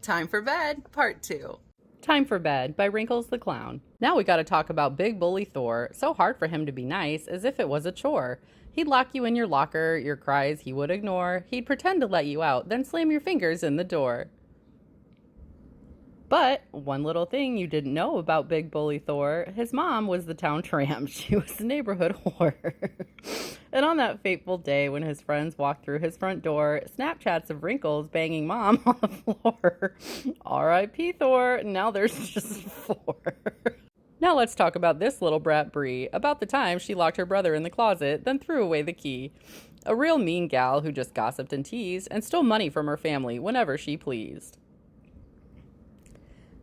Time for Bed, Part 2. Time for Bed by Wrinkles the Clown. Now we gotta talk about Big Bully Thor, so hard for him to be nice, as if it was a chore. He'd lock you in your locker, your cries he would ignore. He'd pretend to let you out, then slam your fingers in the door. But one little thing you didn't know about Big Bully Thor, his mom was the town tramp. She was the neighborhood whore. And on that fateful day when his friends walked through his front door, Snapchats of Wrinkles banging mom on the floor. R.I.P. Thor, now there's just 4. Now let's talk about this little brat Bree, about the time she locked her brother in the closet, then threw away the key. A real mean gal who just gossiped and teased, and stole money from her family whenever she pleased.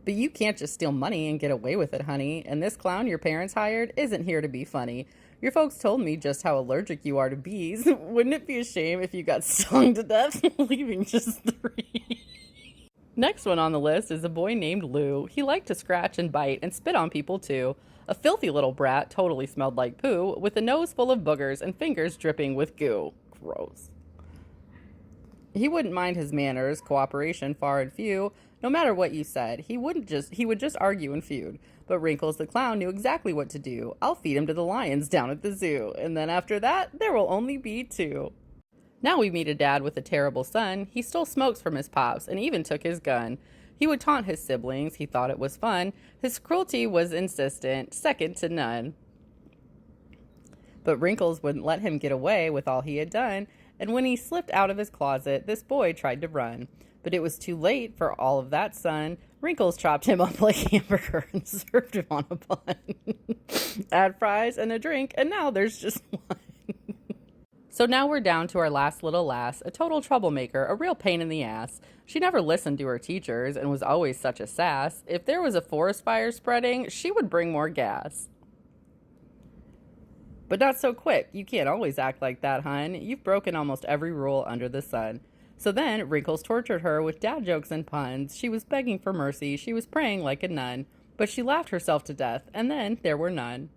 But you can't just steal money and get away with it, honey. And this clown your parents hired isn't here to be funny. Your folks told me just how allergic you are to bees. Wouldn't it be a shame if you got stung to death, leaving just 3? Next one on the list is a boy named Lou. He liked to scratch and bite and spit on people too. A filthy little brat, totally smelled like poo, with a nose full of boogers and fingers dripping with goo. Gross. He wouldn't mind his manners, cooperation far and few. No matter what you said, he would just argue and feud. But Wrinkles the Clown knew exactly what to do. I'll feed him to the lions down at the zoo, and then after that, there will only be 2. Now we meet a dad with a terrible son. He stole smokes from his pops and even took his gun. He would taunt his siblings. He thought it was fun. His cruelty was insistent, second to none. But Wrinkles wouldn't let him get away with all he had done, and when he slipped out of his closet, this boy tried to run. But it was too late for all of that, son. Wrinkles chopped him up like hamburger and served him on a bun. Add fries and a drink, and now there's just 1. So now we're down to our last little lass, a total troublemaker, a real pain in the ass. She never listened to her teachers and was always such a sass. If there was a forest fire spreading, she would bring more gas. But not so quick. You can't always act like that, hun. You've broken almost every rule under the sun. So then, Wrinkles tortured her with dad jokes and puns. She was begging for mercy. She was praying like a nun. But she laughed herself to death, and then there were none.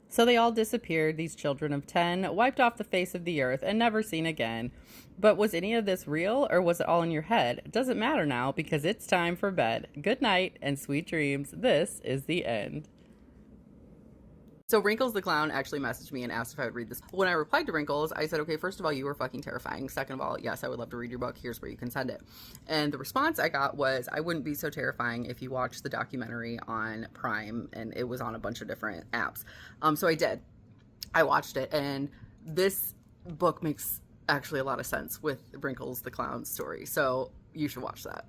So they all disappeared, these children of 10, wiped off the face of the earth and never seen again. But was any of this real, or was it all in your head? It doesn't matter now, because it's time for bed. Good night, and sweet dreams. This is the end. So Wrinkles the Clown actually messaged me and asked if I would read this. When I replied to Wrinkles, I said, okay, first of all, you were fucking terrifying. Second of all, yes, I would love to read your book. Here's where you can send it. And the response I got was, I wouldn't be so terrifying if you watched the documentary on Prime, and it was on a bunch of different apps. So I did. I watched it, and this book makes actually a lot of sense with Wrinkles the Clown's story. So you should watch that.